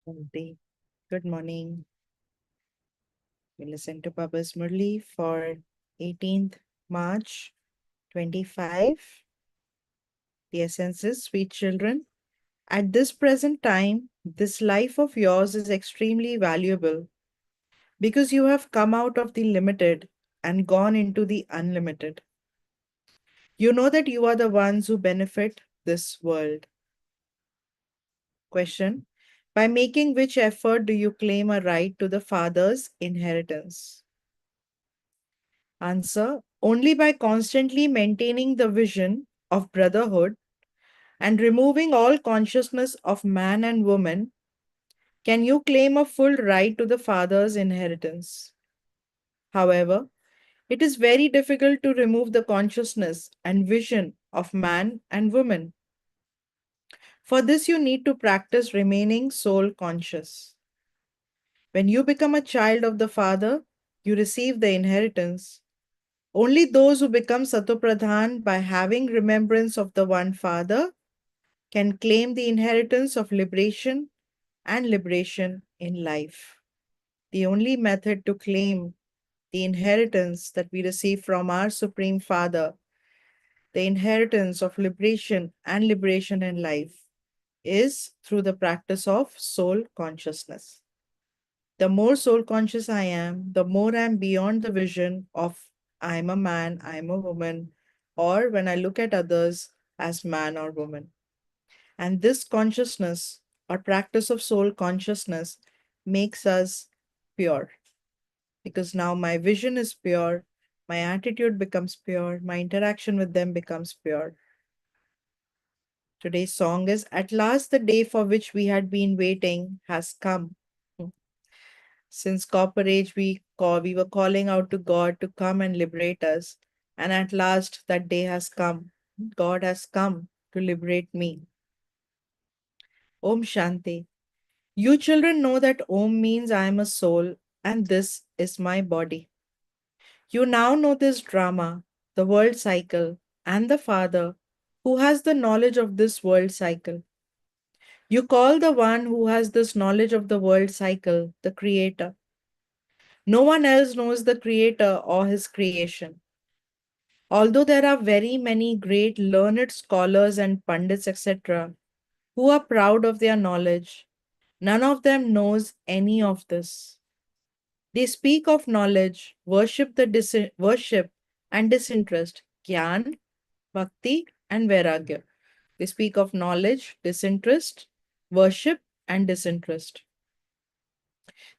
Namaste. Good morning. We listen to Baba's Murli for 18th March 25. The essence is, sweet children, at this present time, this life of yours is extremely valuable because you have come out of the limited and gone into the unlimited. You know that you are the ones who benefit this world. Question: by making which effort do you claim a right to the Father's inheritance? Answer: only by constantly maintaining the vision of brotherhood and removing all consciousness of man and woman can you claim a full right to the Father's inheritance. However, it is very difficult to remove the consciousness and vision of man and woman. For this, you need to practice remaining soul conscious. When you become a child of the Father, you receive the inheritance. Only those who become Satopradhan by having remembrance of the one Father can claim the inheritance of liberation and liberation in life. The only method to claim the inheritance that we receive from our Supreme Father, the inheritance of liberation and liberation in life, is through the practice of soul consciousness. The more soul conscious I am, the more I'm beyond the vision of I'm a man, I'm a woman, or when I look at others as man or woman. And this consciousness or practice of soul consciousness makes us pure because now my vision is pure, my attitude becomes pure, my interaction with them becomes pure. Today's song is At Last the Day for Which We Had Been Waiting Has Come. Since copper age, we were calling out to God to come and liberate us. And at last, that day has come. God has come to liberate me. Om Shanti. You children know that Om means I am a soul and this is my body. You now know this drama, the world cycle, and the Father who has the knowledge of this world cycle. You call the one who has this knowledge of the world cycle the Creator. No one else knows the Creator or His creation. Although there are very many great learned scholars and pundits, etc., who are proud of their knowledge, none of them knows any of this. They speak of knowledge, worship and disinterest, jnana, bhakti, and vairagya. They speak of knowledge, disinterest, worship, and disinterest.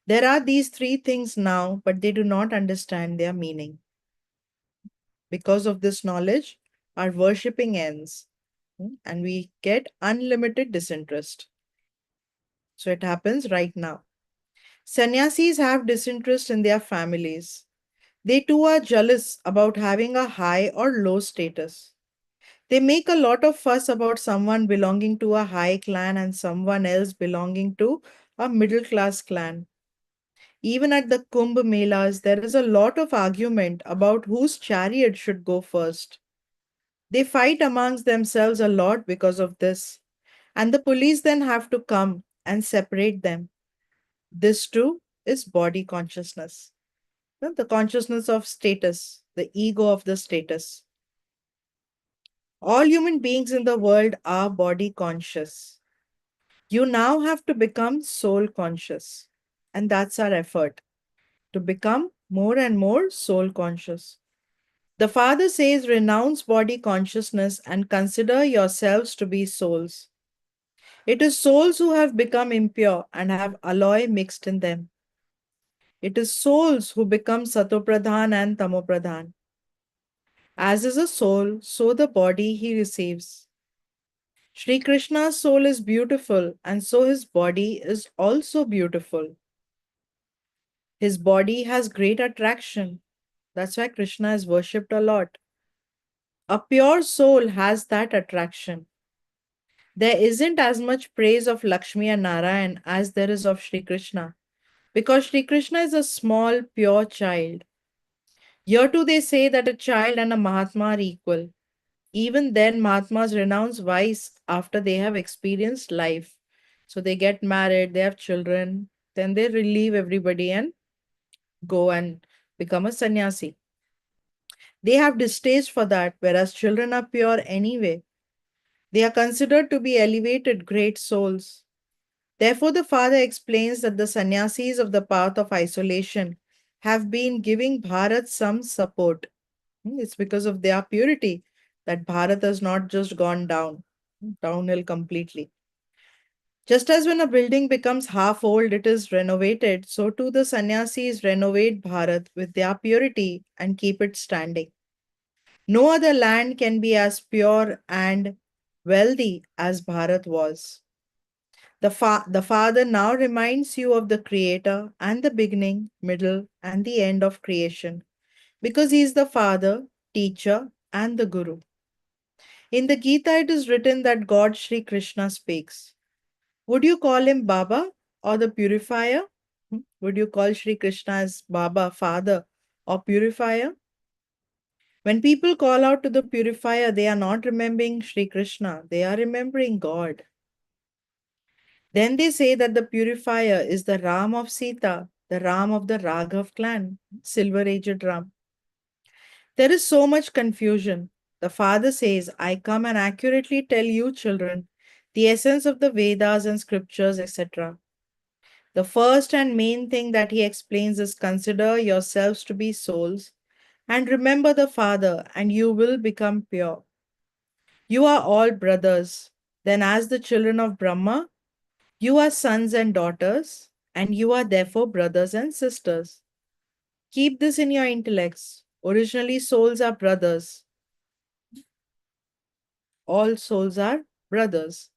There are these three things now, but they do not understand their meaning. Because of this knowledge, our worshipping ends and we get unlimited disinterest. So it happens right now. Sannyasis have disinterest in their families. They too are jealous about having a high or low status. They make a lot of fuss about someone belonging to a high clan and someone else belonging to a middle class clan. Even at the Kumbh Melas, there is a lot of argument about whose chariot should go first. They fight amongst themselves a lot because of this, and the police then have to come and separate them. This too is body consciousness, the consciousness of status, the ego of the status. All human beings in the world are body conscious. You now have to become soul conscious, and that's our effort to become more and more soul conscious. The Father says, renounce body consciousness and consider yourselves to be souls. It is souls who have become impure and have alloy mixed in them. It is souls who become Satopradhan and Tamopradhan. As is a soul, so the body he receives. Sri Krishna's soul is beautiful, and so his body is also beautiful. His body has great attraction. That's why Krishna is worshipped a lot. A pure soul has that attraction. There isn't as much praise of Lakshmi and Narayan as there is of Sri Krishna, because Sri Krishna is a small, pure child. Here too they say that a child and a Mahatma are equal. Even then, Mahatmas renounce vice after they have experienced life. So they get married, they have children, then they relieve everybody and go and become a sannyasi. They have distaste for that, whereas children are pure anyway. They are considered to be elevated, great souls. Therefore, the father explains that the sannyasis of the path of isolation have been giving Bharat some support. It's because of their purity that Bharat has not just gone downhill completely. Just as when a building becomes half old, it is renovated, so too the sannyasis renovate Bharat with their purity and keep it standing. No other land can be as pure and wealthy as Bharat was. The Father now reminds you of the Creator and the beginning, middle, and the end of creation because He is the Father, teacher, and the Guru. In the Gita, it is written that God Sri Krishna speaks. Would you call him Baba or the purifier? Would you call Sri Krishna as Baba, Father, or purifier? When people call out to the purifier, they are not remembering Sri Krishna, they are remembering God. Then they say that the purifier is the Ram of Sita, the Ram of the Raghav clan, silver aged Ram. There is so much confusion. The father says, I come and accurately tell you, children, the essence of the Vedas and scriptures, etc. The first and main thing that he explains is consider yourselves to be souls and remember the Father, and you will become pure. You are all brothers. Then, as the children of Brahma, you are sons and daughters, and you are therefore brothers and sisters. Keep this in your intellects. Originally, souls are brothers. All souls are brothers.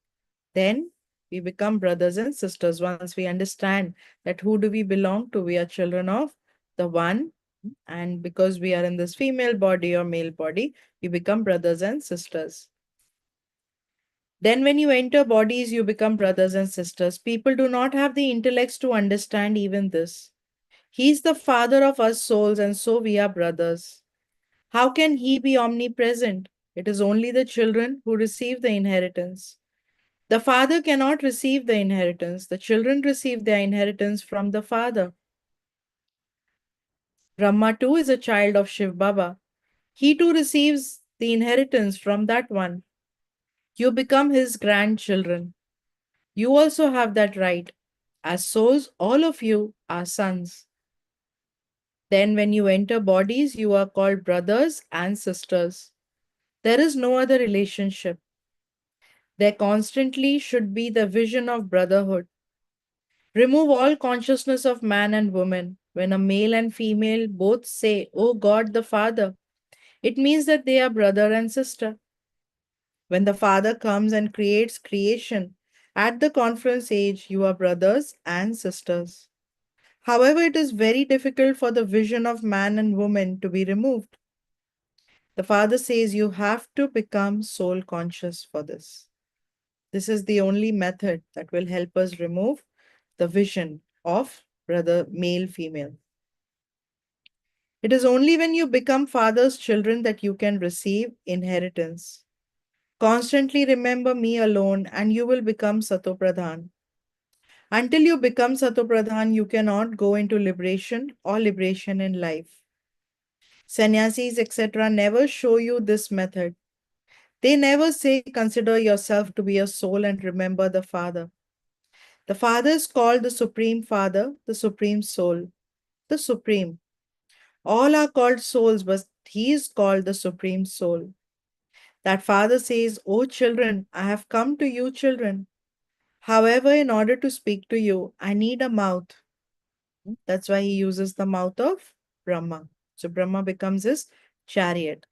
Then we become brothers and sisters once we understand that who do we belong to? We are children of the one, and because we are in this female body or male body, we become brothers and sisters. Then, when you enter bodies, you become brothers and sisters. People do not have the intellects to understand even this. He is the father of us souls, and so we are brothers. How can he be omnipresent? It is only the children who receive the inheritance. The father cannot receive the inheritance. The children receive their inheritance from the father. Brahma too is a child of Shiv Baba. He too receives the inheritance from that one. You become his grandchildren. You also have that right. As souls, all of you are sons. Then, when you enter bodies, you are called brothers and sisters. There is no other relationship. There constantly should be the vision of brotherhood. Remove all consciousness of man and woman. When a male and female both say, O God the Father, it means that they are brother and sister. When the Father comes and creates creation, at the conference age, you are brothers and sisters. However, it is very difficult for the vision of man and woman to be removed. The Father says you have to become soul conscious for this. This is the only method that will help us remove the vision of brother, male, female. It is only when you become Father's children that you can receive inheritance. Constantly remember me alone and you will become Satopradhan. Until you become Satopradhan, you cannot go into liberation or liberation in life. Sannyasis, etc., never show you this method. They never say, consider yourself to be a soul and remember the Father. The Father is called the Supreme Father, the Supreme Soul, the Supreme. All are called souls, but He is called the Supreme Soul. That Father says, O children, I have come to you, children. However, in order to speak to you, I need a mouth. That's why He uses the mouth of Brahma. So Brahma becomes his chariot.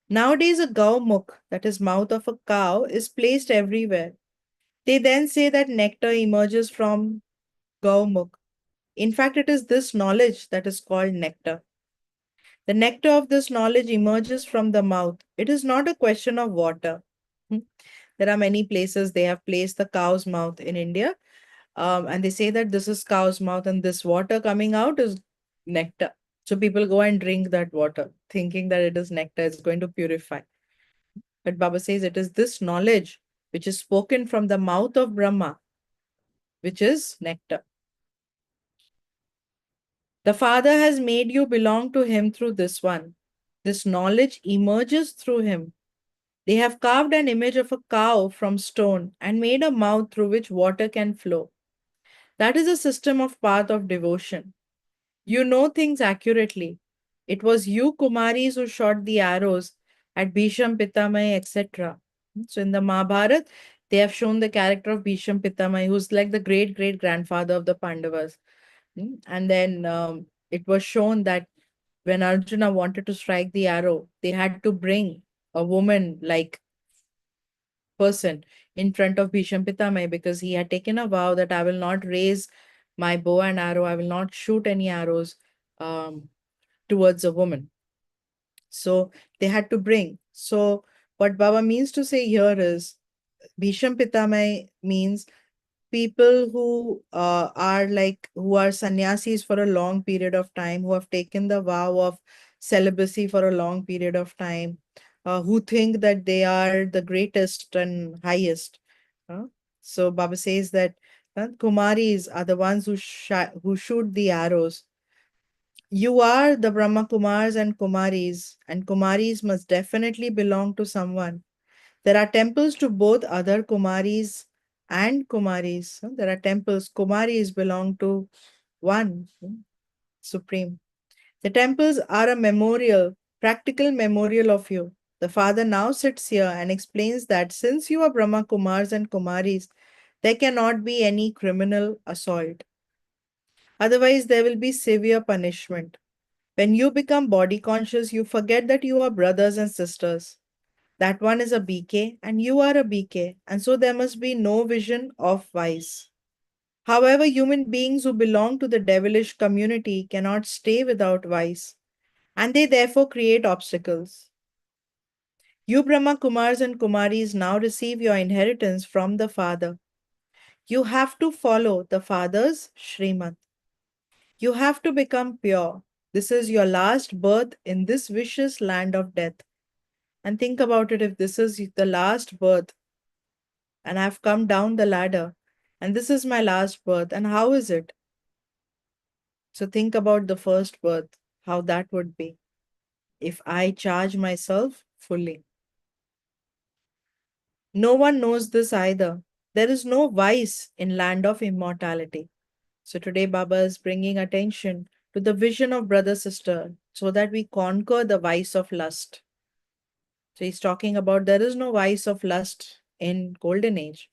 Nowadays, a gaumukh, that is mouth of a cow, is placed everywhere. They then say that nectar emerges from gaumukh. In fact, it is this knowledge that is called nectar. The nectar of this knowledge emerges from the mouth. It is not a question of water. Hmm. There are many places they have placed the cow's mouth in India, and they say that this is cow's mouth and this water coming out is nectar. So people go and drink that water, thinking that it is nectar, it's going to purify. But Baba says it is this knowledge which is spoken from the mouth of Brahma, which is nectar. The Father has made you belong to Him through this one. This knowledge emerges through Him. They have carved an image of a cow from stone and made a mouth through which water can flow. That is a system of path of devotion. You know things accurately. It was you, Kumaris, who shot the arrows at Bhisham, Pitamay, etc. So in the Mahabharata, they have shown the character of Bhisham Pitamay, who's like the great great grandfather of the Pandavas. And then it was shown that when Arjuna wanted to strike the arrow, they had to bring a woman like person in front of Bhisham Pitamay because he had taken a vow that I will not raise my bow and arrow, I will not shoot any arrows um, towards a woman. So they had to bring. So what Baba means to say here is Bhisham Pitamay means people who are like who are sannyasis for a long period of time, who have taken the vow of celibacy for a long period of time, who think that they are the greatest and highest. uh. So Baba says that Kumaris are the ones who shoot the arrows. You are the BrahmaKumaris and Kumaris must definitely belong to someone. There are temples to both other Kumaris and Kumaris. There are temples. Kumaris belong to one Supreme. The temples are a memorial, practical memorial of you. The Father now sits here and explains that since you are Brahma Kumars and Kumaris, there cannot be any criminal assault. Otherwise, there will be severe punishment. When you become body conscious, you forget that you are brothers and sisters. That one is a BK and you are a BK, and so there must be no vision of vice. However, human beings who belong to the devilish community cannot stay without vice, and they therefore create obstacles. You Brahma Kumars and Kumaris now receive your inheritance from the Father. You have to follow the Father's Shrimad. You have to become pure. This is your last birth in this vicious land of death. And think about it, if this is the last birth and I've come down the ladder and this is my last birth, and how is it? So think about the first birth, how that would be if I charge myself fully. No one knows this either. There is no vice in land of immortality. So today Baba is bringing attention to the vision of brother sister so that we conquer the vice of lust. So he's talking about there is no vice of lust in golden age.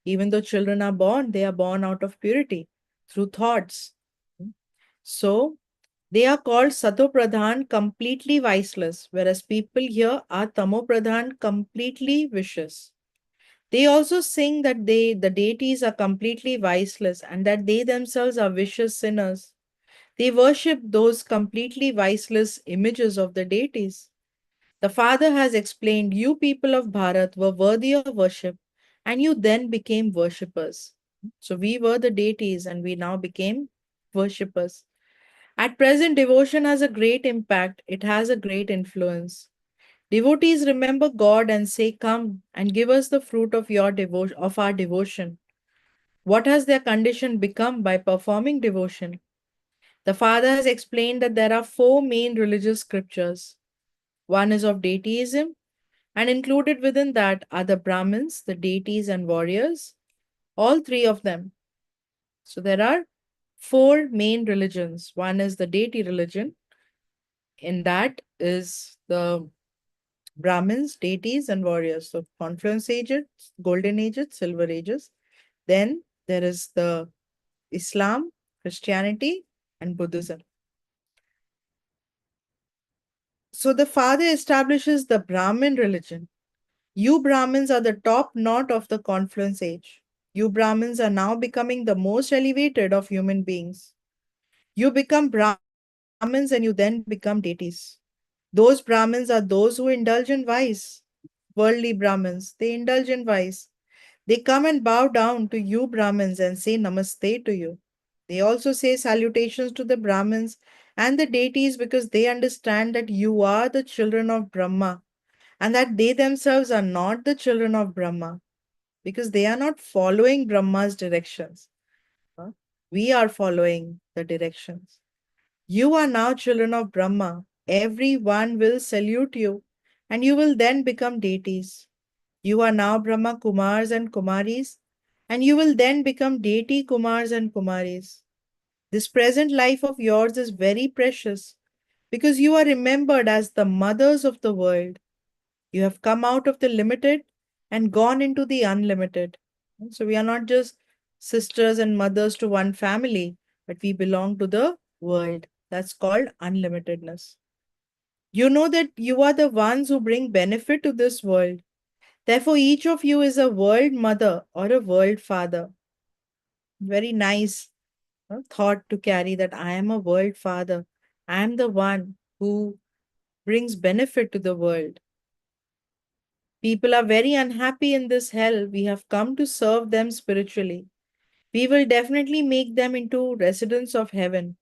Even though children are born, they are born out of purity through thoughts. So they are called Sato Pradhan, completely viceless, whereas people here are Tamo Pradhan, completely vicious. They also sing that the deities are completely viceless and that they themselves are vicious sinners. They worship those completely viceless images of the deities. The Father has explained, you people of Bharat were worthy of worship, and you then became worshippers. So we were the deities and we now became worshippers. At present, devotion has a great impact, it has a great influence. Devotees remember God and say, come and give us the fruit of your devotion of our devotion. What has their condition become by performing devotion? The Father has explained that there are four main religious scriptures. One is of deityism, and included within that are the Brahmins, the deities, and warriors, all three of them. So there are four main religions. One is the deity religion, in that is the Brahmins, deities, and warriors. So confluence ages, golden ages, silver ages. Then there is the Islam, Christianity, and Buddhism. So the Father establishes the Brahmin religion. You Brahmins are the top knot of the confluence age. You Brahmins are now becoming the most elevated of human beings. You become Brahmins and you then become deities. Those Brahmins are those who indulge in vice. Worldly Brahmins, they indulge in vice. They come and bow down to you Brahmins and say namaste to you. They also say salutations to the Brahmins and the deities because they understand that you are the children of Brahma and that they themselves are not the children of Brahma. because they are not following Brahma's directions. Huh? We are following the directions. You are now children of Brahma. Everyone will salute you, and you will then become deities. You are now Brahma Kumars and Kumaris, and you will then become deity Kumars and Kumaris. This present life of yours is very precious because you are remembered as the mothers of the world. You have come out of the limited and gone into the unlimited. So we are not just sisters and mothers to one family, but we belong to the world. That's called unlimitedness. You know that you are the ones who bring benefit to this world. Therefore, each of you is a world mother or a world father. Very nice thought to carry that I am a world father. I am the one who brings benefit to the world. People are very unhappy in this hell. We have come to serve them spiritually. We will definitely make them into residents of heaven.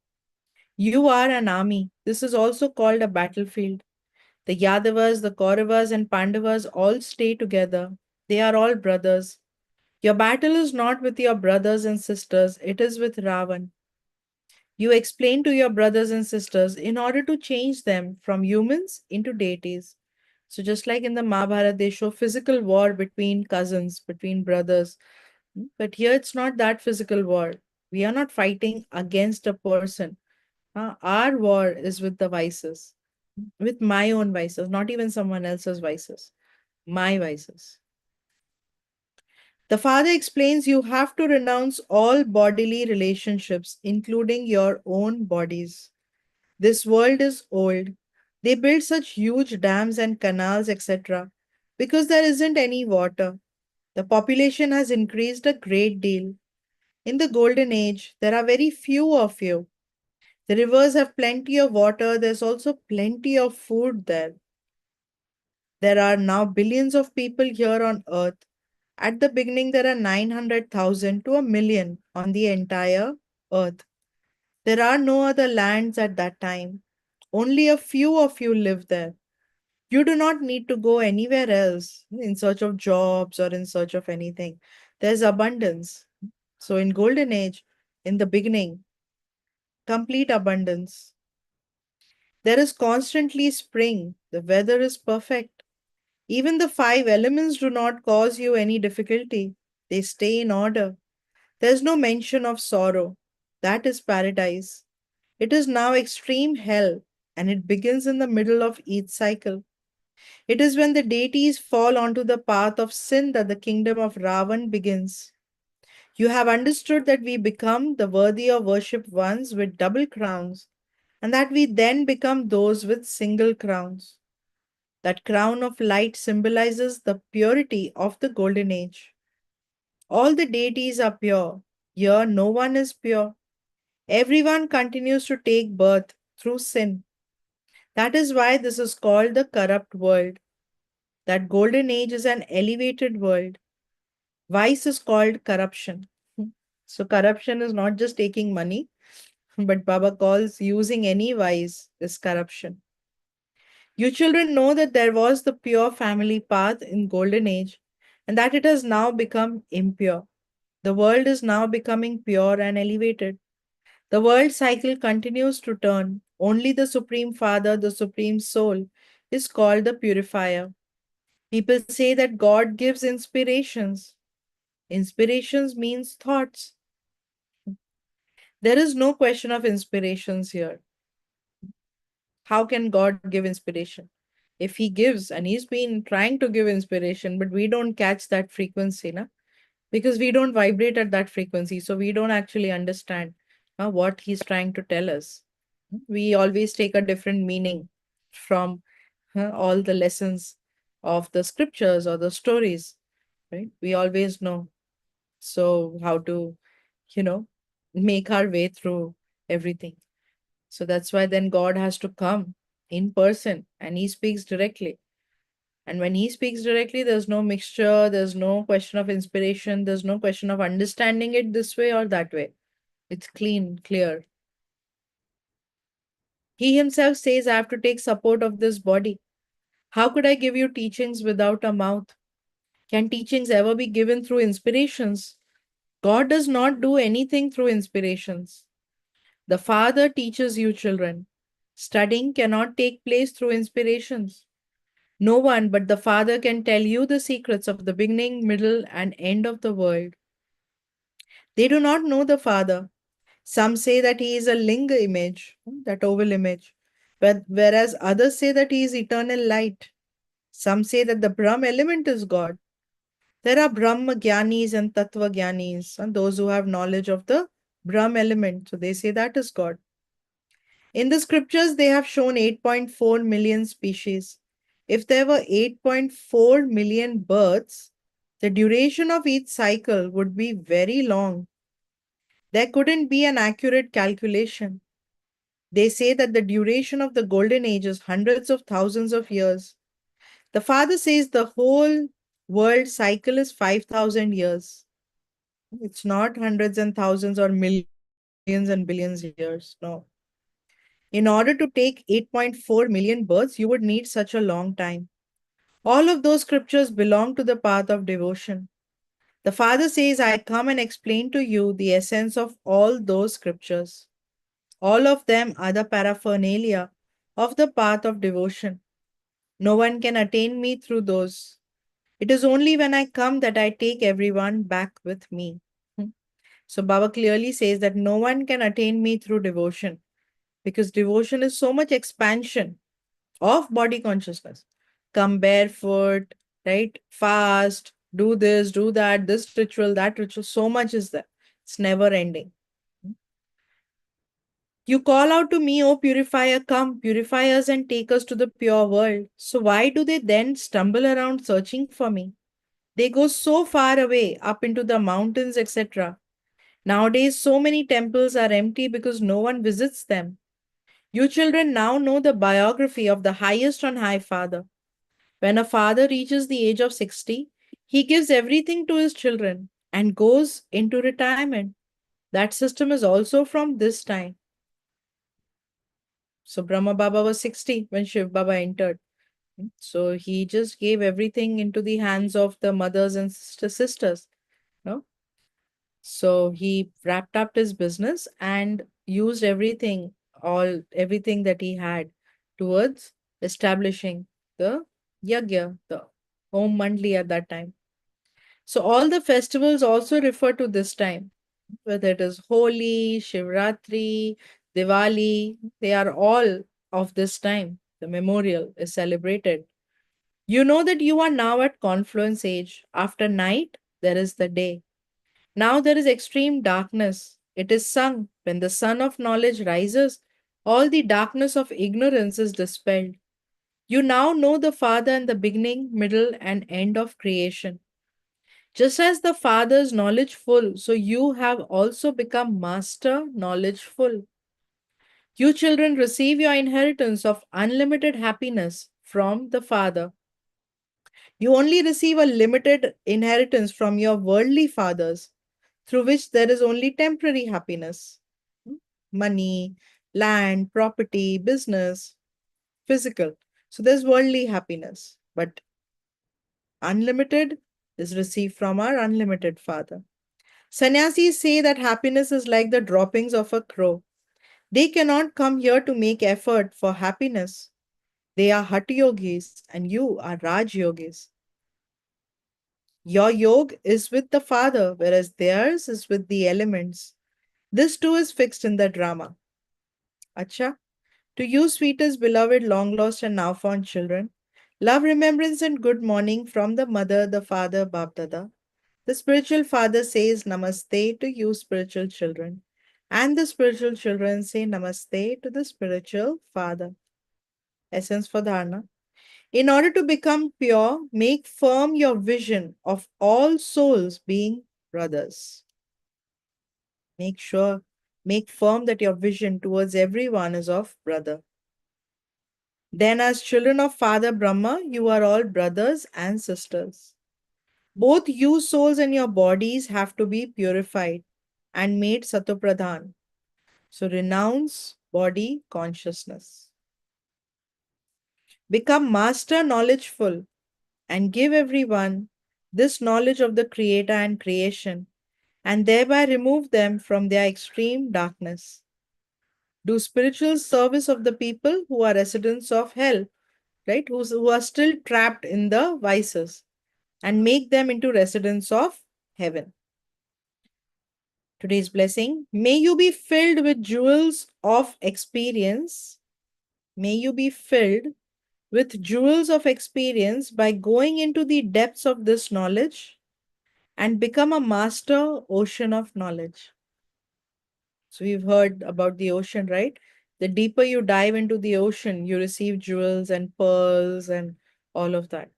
You are an army. This is also called a battlefield. The Yadavas, the Kauravas, and Pandavas all stay together. They are all brothers. Your battle is not with your brothers and sisters, it is with Ravan. You explain to your brothers and sisters in order to change them from humans into deities. So, just like in the Mahabharata, they show physical war between cousins, between brothers. But here it's not that physical war. We are not fighting against a person. Our war is with the vices, with my own vices, not even someone else's vices, my vices. The father explains you have to renounce all bodily relationships, including your own bodies. This world is old. They build such huge dams and canals, etc., because there isn't any water. The population has increased a great deal. In the golden age, there are very few of you. The rivers have plenty of water, there's also plenty of food there. There are now billions of people here on earth. At the beginning, there are 900,000 to a million on the entire earth. There are no other lands at that time. Only a few of you live there. You do not need to go anywhere else in search of jobs or in search of anything. There's abundance. So, in Golden Age, in the beginning, complete abundance. There is constantly spring. The weather is perfect. Even the five elements do not cause you any difficulty, they stay in order. There's no mention of sorrow. That is paradise. It is now extreme hell, and it begins in the middle of each cycle. It is when the deities fall onto the path of sin that the kingdom of Ravan begins. You have understood that we become the worthy of worship ones with double crowns, and that we then become those with single crowns. That crown of light symbolizes the purity of the golden age. All the deities are pure. Here, no one is pure. Everyone continues to take birth through sin. That is why this is called the corrupt world. That golden age is an elevated world. Vice is called corruption. So, corruption is not just taking money, but Baba calls using any vice is corruption. You children know that there was the pure family path in golden age and that it has now become impure. The world is now becoming pure and elevated. The world cycle continues to turn. Only the Supreme Father, the Supreme Soul, is called the purifier. People say that God gives inspirations. Inspirations means thoughts. There is no question of inspirations here. How can God give inspiration? If He gives, and He's been trying to give inspiration, but we don't catch that frequency, na? Because we don't vibrate at that frequency. So we don't actually understand what He's trying to tell us. We always take a different meaning from all the lessons of the scriptures or the stories, right? We always know. So, how to, you know, make our way through everything. So that's why then God has to come in person and He speaks directly. And when He speaks directly, there's no mixture, there's no question of inspiration, there's no question of understanding it this way or that way. It's clean, clear. He Himself says, I have to take support of this body. How could I give you teachings without a mouth? Can teachings ever be given through inspirations? God does not do anything through inspirations. The Father teaches you, children. Studying cannot take place through inspirations. No one but the Father can tell you the secrets of the beginning, middle, and end of the world. They do not know the Father. Some say that he is a linga image, that oval image, but whereas others say that he is eternal light. Some say that the Brahm element is God. There are Brahma Gyanis and Tattva Gyanis, and those who have knowledge of the Brahm element. So they say that is God. In the scriptures, they have shown 8.4 million species. If there were 8.4 million births, the duration of each cycle would be very long. There couldn't be an accurate calculation. They say that the duration of the golden age is hundreds of thousands of years. The Father says the whole world cycle is 5,000 years. It's not hundreds and thousands or millions and billions years. No. In order to take 8.4 million births, you would need such a long time. All of those scriptures belong to the path of devotion. The Father says, I come and explain to you the essence of all those scriptures. All of them are the paraphernalia of the path of devotion. No one can attain me through those. It is only when I come that I take everyone back with me. Hmm. So Baba clearly says that no one can attain me through devotion because devotion is so much expansion of body consciousness. Come barefoot, right? Fast, do this, do that, this ritual, that ritual. So much is there. It's never ending. You call out to me, O purifier, come, purify us and take us to the pure world. So why do they then stumble around searching for me? They go so far away, up into the mountains, etc. Nowadays, so many temples are empty because no one visits them. You children now know the biography of the highest on high father. When a father reaches the age of 60, he gives everything to his children and goes into retirement. That system is also from this time. So Brahma Baba was 60 when Shiv Baba entered. So he just gave everything into the hands of the mothers and sisters. No? So he wrapped up his business and used everything that he had towards establishing the yagya, the Om Mandli at that time. So all the festivals also refer to this time, whether it is Holi, Shivratri, Diwali, they are all of this time. The memorial is celebrated. You know that you are now at confluence age. After night, there is the day. Now there is extreme darkness. It is sung when the sun of knowledge rises, all the darkness of ignorance is dispelled. You now know the Father and the beginning, middle, and end of creation. Just as the Father is knowledgeful, so you have also become master knowledgeful. You children receive your inheritance of unlimited happiness from the Father. You only receive a limited inheritance from your worldly fathers, through which there is only temporary happiness. Money, land, property, business, physical. So there's worldly happiness, but unlimited is received from our unlimited Father. Sannyasis say that happiness is like the droppings of a crow. They cannot come here to make effort for happiness. They are Hatha yogis and you are Raj yogis. Your yoga is with the Father, whereas theirs is with the elements. This too is fixed in the drama. Acha, to you, sweetest, beloved, long lost, and now found children, love, remembrance, and good morning from the mother, the father, Bapdada. The spiritual father says Namaste to you, spiritual children. And the spiritual children say Namaste to the spiritual father. Essence for dharana. In order to become pure, make firm your vision of all souls being brothers. Make sure, make firm that your vision towards everyone is of brother. Then, as children of Father Brahma, you are all brothers and sisters. Both you souls and your bodies have to be purified and made satopradhan. So, renounce body consciousness. Become master knowledgeful and give everyone this knowledge of the Creator and creation, and thereby remove them from their extreme darkness. Do spiritual service of the people who are residents of hell, right? Who are still trapped in the vices, and make them into residents of heaven. Today's blessing: may you be filled with jewels of experience. May you be filled with jewels of experience by going into the depths of this knowledge and become a master ocean of knowledge. So, we've heard about the ocean, right? The deeper you dive into the ocean, you receive jewels and pearls and all of that.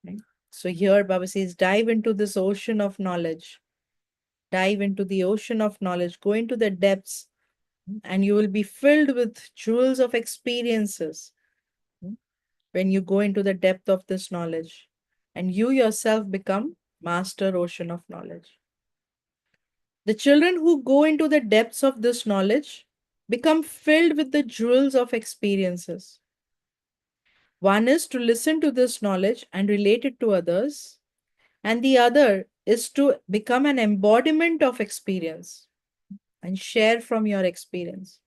Right? So, here Baba says, dive into this ocean of knowledge. Dive into the ocean of knowledge. Go into the depths, and you will be filled with jewels of experiences when you go into the depth of this knowledge. And you yourself become master ocean of knowledge. The children who go into the depths of this knowledge become filled with the jewels of experiences. One is to listen to this knowledge and relate it to others, and the other is to become an embodiment of experience and share from your experience.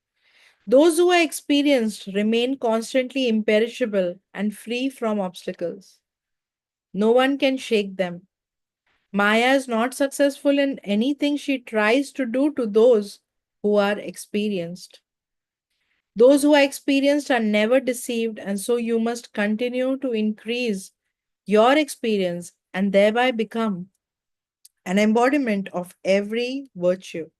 Those who are experienced remain constantly imperishable and free from obstacles. No one can shake them. Maya is not successful in anything she tries to do to those who are experienced. Those who are experienced are never deceived, and so you must continue to increase your experience and thereby become an embodiment of every virtue.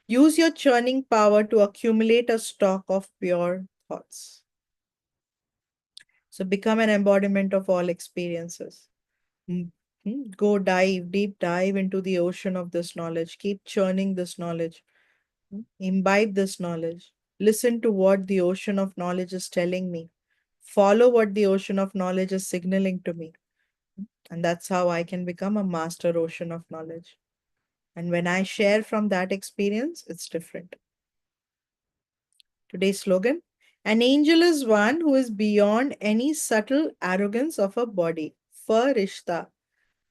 Use your churning power to accumulate a stock of pure thoughts. So become an embodiment of all experiences. Mm, Go dive, deep dive into the ocean of this knowledge. Keep churning this knowledge. Imbibe this knowledge. Listen to what the ocean of knowledge is telling me. Follow what the ocean of knowledge is signaling to me. And that's how I can become a master ocean of knowledge. And when I share from that experience, it's different. Today's slogan: an angel is one who is beyond any subtle arrogance of a body. Farishta.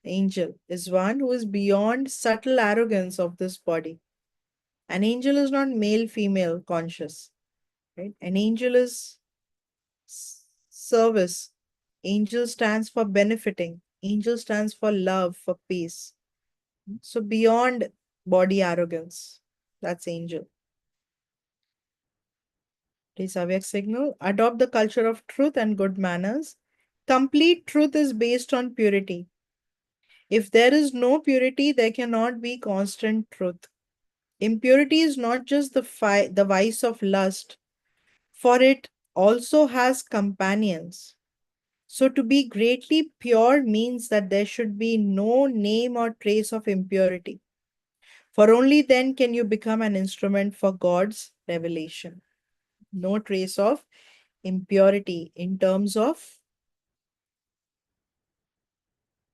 Angel is one who is beyond subtle arrogance of this body. An angel is not male, female conscious, right? An angel is service. Angel stands for benefiting. Angel stands for love, for peace. So beyond body arrogance, that's angel. Please Avyak signal. Adopt the culture of truth and good manners. Complete truth is based on purity. If there is no purity, there cannot be constant truth. Impurity is not just the vice of lust, for it also has companions. So, to be greatly pure means that there should be no name or trace of impurity, for only then can you become an instrument for God's revelation. No trace of impurity in terms of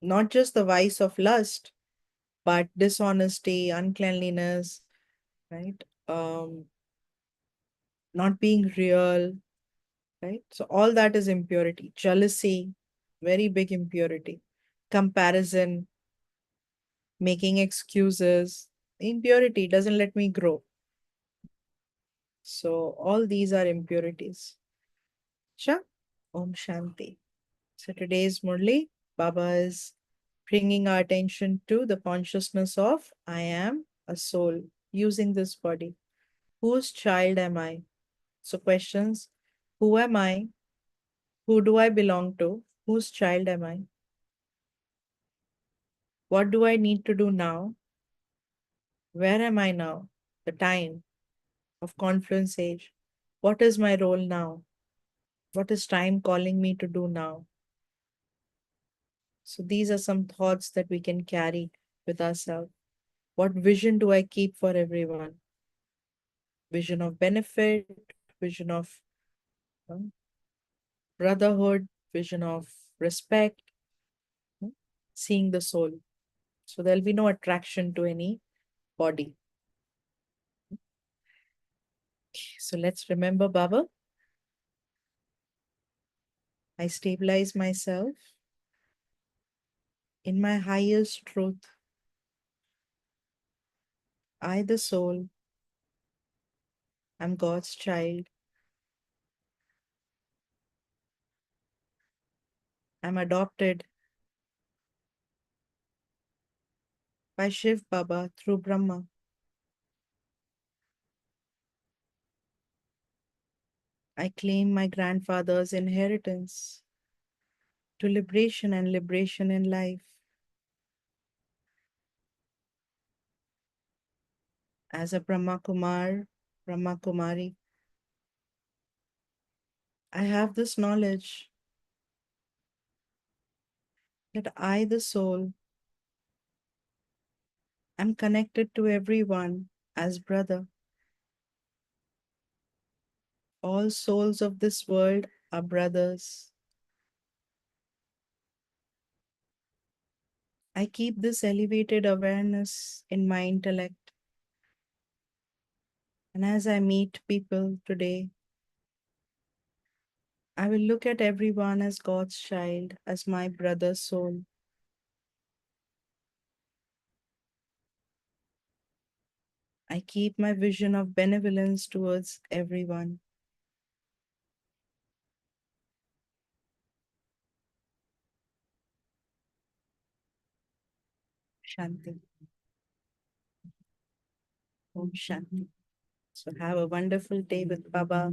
not just the vice of lust, but dishonesty, uncleanliness, right? Not being real, right? So all that is impurity. Jealousy, very big impurity. Comparison, making excuses. Impurity doesn't let me grow. So all these are impurities. Cha, Om Shanti. So today's Murli, Baba is bringing our attention to the consciousness of I am a soul using this body. Whose child am I? So questions: who am I? Who do I belong to? Whose child am I? What do I need to do now? Where am I now? The time of confluence age. What is my role now? What is time calling me to do now? So these are some thoughts that we can carry with ourselves. What vision do I keep for everyone? Vision of benefit, vision of uh, brotherhood, vision of respect, uh, seeing the soul. So there'll be no attraction to any body. So let's remember Baba. I stabilize myself. In my highest truth, I, the soul, am God's child. I'm adopted by Shiv Baba through Brahma. I claim my grandfather's inheritance to liberation and liberation in life. As a BrahmaKumari, I have this knowledge that I, the soul, am connected to everyone as brother. All souls of this world are brothers. I keep this elevated awareness in my intellect. And as I meet people today, I will look at everyone as God's child, as my brother's soul. I keep my vision of benevolence towards everyone. Shanti. Om Shanti. So have a wonderful day with Baba.